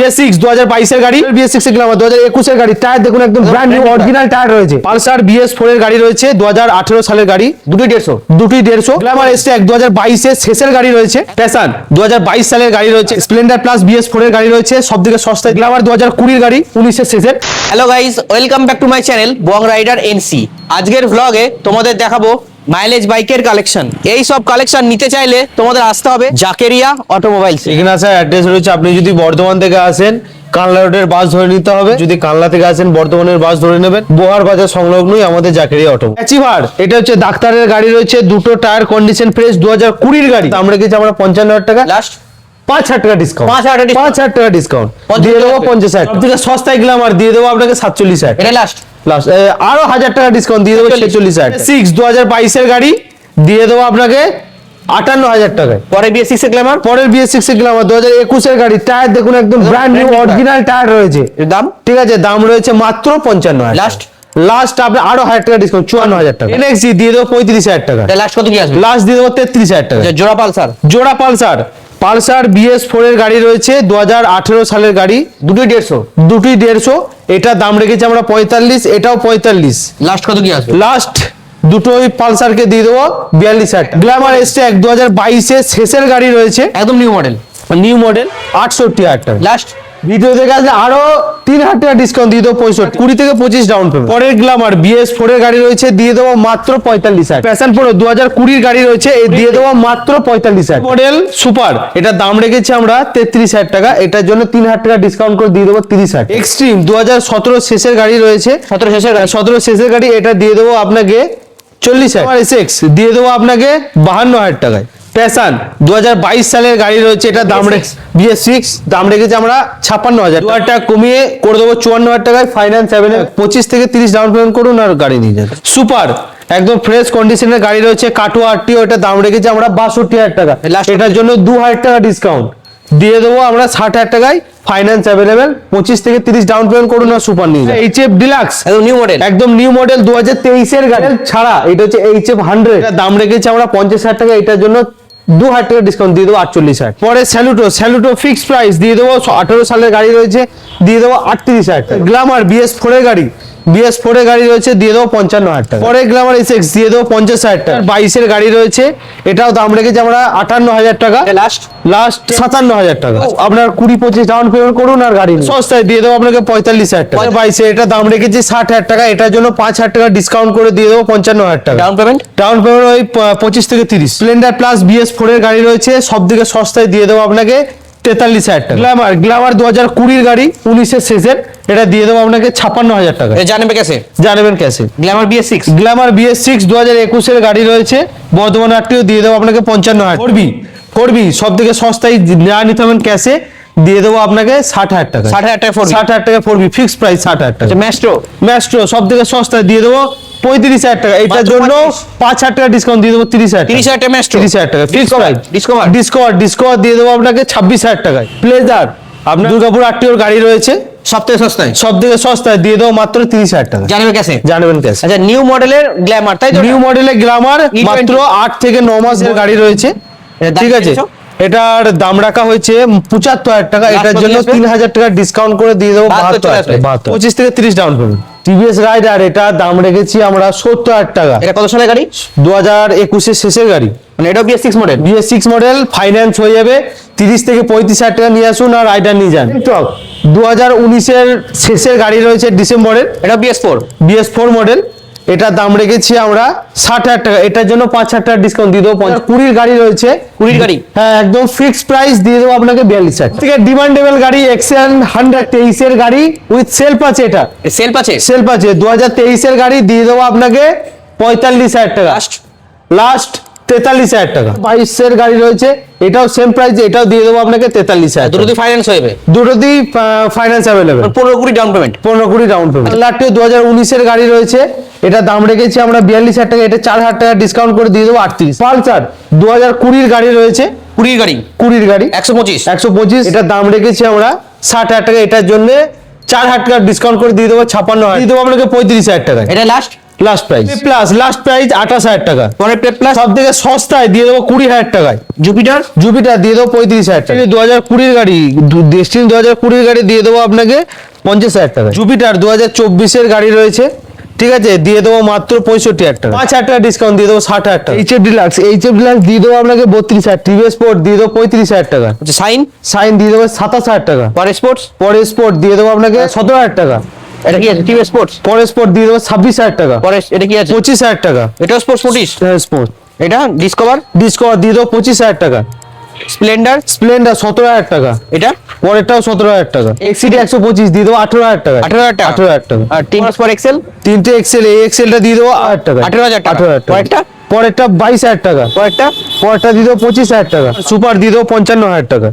BS6 2022 এর গাড়ি, BS6 এর গ্ল্যামার 2021 এর গাড়ি। টায়ার দেখুন একদম ব্র্যান্ড নিউ অরিজিনাল টায়ার রয়েছে। পালসার BS4 এর গাড়ি রয়েছে 2018 সালের গাড়ি, দুটি 150 গ্ল্যামার S1 2022 এর শেষের গাড়ি রয়েছে। প্যাশন 2022 সালের গাড়ি রয়েছে। স্প্লেন্ডার প্লাস BS4 এর গাড়ি রয়েছে সবথেকে সস্তায়। গ্ল্যামার 2020 এর গাড়ি 19 এর শেষের। Hello guys, welcome back to my channel Bong rider NC. আজকের ভ্লগে তোমাদের দেখাবো মাইলেজ বাইকের কালেকশন। এই সব কালেকশন নিতে চাইলে তোমাদের আসতে হবে জাকেরিয়া অটোমোবাইলস। এখানে আসার অ্যাড্রেস রয়েছে, আপনি যদি বর্ধমান থেকে আসেন কানলা রোডের বাস ধরে নিতে হবে, যদি কানলা থেকে আসেন বর্ধমানের বাস ধরে নেবেন। বোহার বাজার সংলগ্নই আমাদের জাকেরিয়া অটো। অ্যাচিভার এটা হচ্ছে ডাক্তারের গাড়ি রয়েছে, দুটো টায়ার কন্ডিশন ফ্রেশ, 2020 এর গাড়ি। আমরা রেখেছি আমরা 55,000 টাকা, লাস্ট 5,000 টাকা ডিসকাউন্ট, 5,000 টাকা ডিসকাউন্ট দিয়ে দেবো। 50,000 থেকে সস্তায় গ্ল্যামার দিয়ে দেবো আপনাকে 47,000। এটা লাস্ট আরো 1,000 টাকা ডিসকাউন্ট দিয়ে দেবো 46,000। 2022 এর গাড়ি দিয়ে দেবো আপনাকে 58,000 টাকায়। পরে BS6 এর গ্ল্যামার, পরের BS6 এর গ্ল্যামার 2021 এর গাড়ি। টায়ার দেখুন একদম ব্র্যান্ড নিউ অরিজিনাল টায়ার রয়েছে। দাম ঠিক আছে, দাম রয়েছে মাত্র 55,000। লাস্ট আপনি আরো 1,000 টাকা ডিসকাউন্ট 54,000 টাকা। NXG দিয়ে দেবো 35,000 টাকা। এটা লাস্ট কত কি আসবে? লাস্ট দিয়ে দেবো 33,000 টাকা। জোড়া পালসার, জোড়া পালসার BS4 এর গাড়ি রয়েছে 2018 সালের গাড়ি, দুটোই 150। এটা দাম রেখেছি আমরা 45, এটাও 45। লাস্ট কত কি আসবে? লাস্ট দুটোই পালসারকে দিয়ে দেবো 42,000 টাকা। গ্ল্যামার S1 2022 এর শেষের গাড়ি রয়েছে, একদম নিউ মডেল 68,000 টাকা। লাস্ট ভিডিও দেখে আসলে আরো 3,000 টাকা ডিসকাউন্ট দিয়ে দেবো 65, 20 থেকে 25 ডাউন পেমেন্ট। পরের গ্ল্যামার BS4 এর গাড়ি রয়েছে দিয়ে দেবো মাত্র 45,000। প্যাশন প্রো 2020 এর গাড়ি রয়েছে দিয়ে দেবো মাত্র 45,000। মডেল সুপার এটা দাম রেখেছি আমরা 33,000 টাকা, এটার জন্য 3,000 টাকা ডিসকাউন্ট করে দিয়ে দেবো 30,000। এক্সট্রিম 2017 শেষের গাড়ি রয়েছে, 17 শেষের গাড়ি, এটা দিয়ে দেবো আপনাকে 40,000। SX দিয়ে দেবো আপনাকে 52,000 টাকায়। প্যাশন 2022 সালের গাড়ি রয়েছে, এটা দাম BS6 দাম রেখেছি আমরা 56,000 টাকা, কমিয়ে করে দেবো 54,000 টাকায়। ফাইন্যান্স 25 থেকে 30 ডাউন পেমেন্ট করুন আর গাড়ি নিয়ে যান। সুপার একদম ফ্রেশ কন্ডিশনের গাড়ি রয়েছে, কাটুয়া RTO, এটা দাম রেখেছি আমরা 62,000 টাকা, এটার জন্য 2,000 টাকা ডিসকাউন্ট দিয়ে দেবো আমরা 60,000 টাকায়। ফাইন্যান্স 25 থেকে 30 ডাউন পেমেন্ট করুন আর সুপার নিয়ে যান। HF ডিলাক্স একদম নিউ মডেল 2023 এর গাড়ি ছাড়া, এটা হচ্ছে HF 100, এটা দাম রেখেছি আমরা 50,000 টাকা, এটার জন্য 2,000 টাকা ডিসকাউন্ট দিয়ে দেবো 48,000। পরে স্যালুটো ফিক্সড প্রাইস দিয়ে দেবো, 18 সালের গাড়ি রয়েছে দিয়ে দেবো 38,000 টাকা। গ্ল্যামার BS4 এর গাড়ি রয়েছে দিয়ে দেবো 55,000 টাকা। পরে গ্ল্যামার SX দিয়ে দেবো 50,000 টাকা। 22 এর গাড়ি রয়েছে, এটাও দাম রেখেছি আমরা 58,000 টাকা, লাস্ট 57,000 টাকা। আপনার 20-25 ডাউন পেমেন্ট করুন আর গাড়ি সস্তায় দিয়ে দেবো আপনাকে 45,000 টাকা। 22 এটা দাম রেখেছি 60,000 টাকা, এটার জন্য 5,000 টাকা ডিসকাউন্ট করে দিয়ে দেবো 55,000 টাকা। ডাউন পেমেন্ট ওই 25 থেকে 30। স্প্লেন্ডার প্লাস BS4 এর গাড়ি রয়েছে সব থেকে সস্তায় দিয়ে দেবো আপনাকে 43,000 টাকা। গ্ল্যামার 2020 এর গাড়ি 19 এর শেষের, এটা দিয়ে দেবো আপনাকে 56,000 টাকা। জানবেন ক্যাশে। গ্ল্যামার BS6 2021 এর গাড়ি রয়েছে, বর্ধমান RTO দিয়ে দেবো আপনাকে 55,000। করবি সব থেকে সস্তায় না নিতে হবেন ক্যাশে, দিয়ে দেবো আপনাকে 60,000 টাকা। 60,000 টাকা ফোরবি ফিক্সড প্রাইস 60,000 টাকা। ম্যাস্ট্রো সব থেকে সস্তায় দিয়ে দেবো 35,000 টাকা, এটার জন্য 5,000 টাকা ডিসকাউন্ট দিয়ে দেবো 30,000। 30,000 টাকা ফিক্সড প্রাইস। ডিসকভার দিয়ে দেবো আপনাকে 26,000 টাকায়। প্লেজার আপনার দুর্গাপুর RTO গাড়ি রয়েছে সব থেকে সস্তায় দিয়ে দেবো মাত্র 30,000 টাকা। জানবেন ক্যাশে। আচ্ছা, নিউ মডেলের গ্ল্যামার, তাই তো? নিউ মডেলের গ্ল্যামার মাত্র 8 থেকে 9 মাসের গাড়ি রয়েছে, ঠিক আছে। এটার দাম রাখা হয়েছে 75,000 টাকা, এটার জন্য 3,000 টাকা ডিসকাউন্ট করে দিয়ে দেবো 72,000। 25 থেকে 30 ডাউন পেমেন্ট। TVS রাইডার এটা দাম রেখেছি আমরা 70,000 টাকা। এটা কত সালের গাড়ি? 2021 এর শেষের গাড়ি, মানে এটা BS6 মডেল। ফাইন্যান্স হয়ে যাবে 30 থেকে 35,000 টাকা নিয়ে আসুন আর রাইডার নিয়ে যান। 2019 এর শেষের গাড়ি রয়েছে ডিসেম্বরের, এটা BS4 মডেল, এটা দাম রেখেছি আমরা 60,000 টাকা, এটার জন্য 5,000 টাকা ডিসকাউন্ট দিয়ে দেবো। 20 গাড়ি রয়েছে, 20 গাড়ি, হ্যাঁ একদম ফিক্সড প্রাইস দিয়ে দেবো আপনাকে 42,000 থেকে। ডিমান্ডেবল গাড়ি XN 100 23 এর গাড়ি উইথ সেলফ আছে, এটা সেলফ আছে 2023 এর গাড়ি দিয়ে দেবো আপনাকে 45,000 টাকা, লাস্ট 43,000 টাকা। 22 এর গাড়ি রয়েছে, এটাও সেম প্রাইস, এটাও দিয়ে দেবো আপনাকে 43,000। দুটোতেই ফাইন্যান্স হবে, দুটোতেই finance available. 15-20 down payment. 15-20 down payment. Late 2019 এর গাড়ি রয়েছে, এটা দাম রেখেছি আমরা 42,000 টাকা, এটা 4,000 টাকা ডিসকাউন্ট করে দিয়ে দেবো 38। পালসার 2020 এর গাড়ি রয়েছে, 20 গাড়ি 125, এটা দাম রেখেছি আমরা 60,000 টাকা, এটার জন্য 4,000 টাকা ডিসকাউন্ট করে দিয়ে দেবো 56,000, দিয়ে দেবো আপনাকে 35,000 টাকা। এটা last last price plus last price 28,000 টাকা। পরে প্লে প্লাস সব থেকে সস্তায় দিয়ে দেবো 20,000 টাকায়। জুপিটার জুপিটার দিয়ে দেবো 35,000 টাকা। 2020 গাড়ি, ডেস্টিনি 2020 গাড়ি দিয়ে দেবো আপনাকে 50,000 টাকা। জুপিটার 2024 গাড়ি রয়েছে, ঠিক আছে, দিয়ে দেবো মাত্র 65,000 টাকা। 5,000 টাকা ডিসকাউন্ট দিয়ে দেবো 60,000 টাকা। এইচএফ ডিলাক্স দিয়ে দেবো আপনাকে 32,000। টিভিএস স্পোর্ট দিয়ে দেবো 35,000 টাকা। আচ্ছা সাইন সাইন দিয়ে দেবো 27,000 টাকা। পরে স্পোর্টস পরে স্পোর্ট দিয়ে দেবো আপনাকে 17,000 টাকা। এটা কি আছে টিভি স্পোর্টস পরে স্পোর্ট দিয়ে দেবো 26,000 টাকা। পরে এটা কি আছে 25,000 টাকা। এটা স্পোর্টস 25 স্পোর্ট এটা ডিসকভার ডিসকভার দিয়ে দেবো 25,000 টাকা। স্প্লেন্ডার স্প্লেন্ডার 17,000 টাকা। এটা পরেরটাও 17,000 টাকা। এক্সিডি 125 দিয়ে দেবো 18,000 টাকা। 18,000 টাকা 18,000 টাকা। আর তিন পর এক্সেল তিনটে এক্সেল, এই এক্সেলটা দিয়ে দেবো 8,000 টাকা। 18,000 টাকা 18,000 টাকা। পরেরটা পরেরটা 22,000 টাকা। পরেরটা পরেরটা দিয়ে দেবো 25,000 টাকা। সুপার দিয়ে দেবো 55,000 টাকা।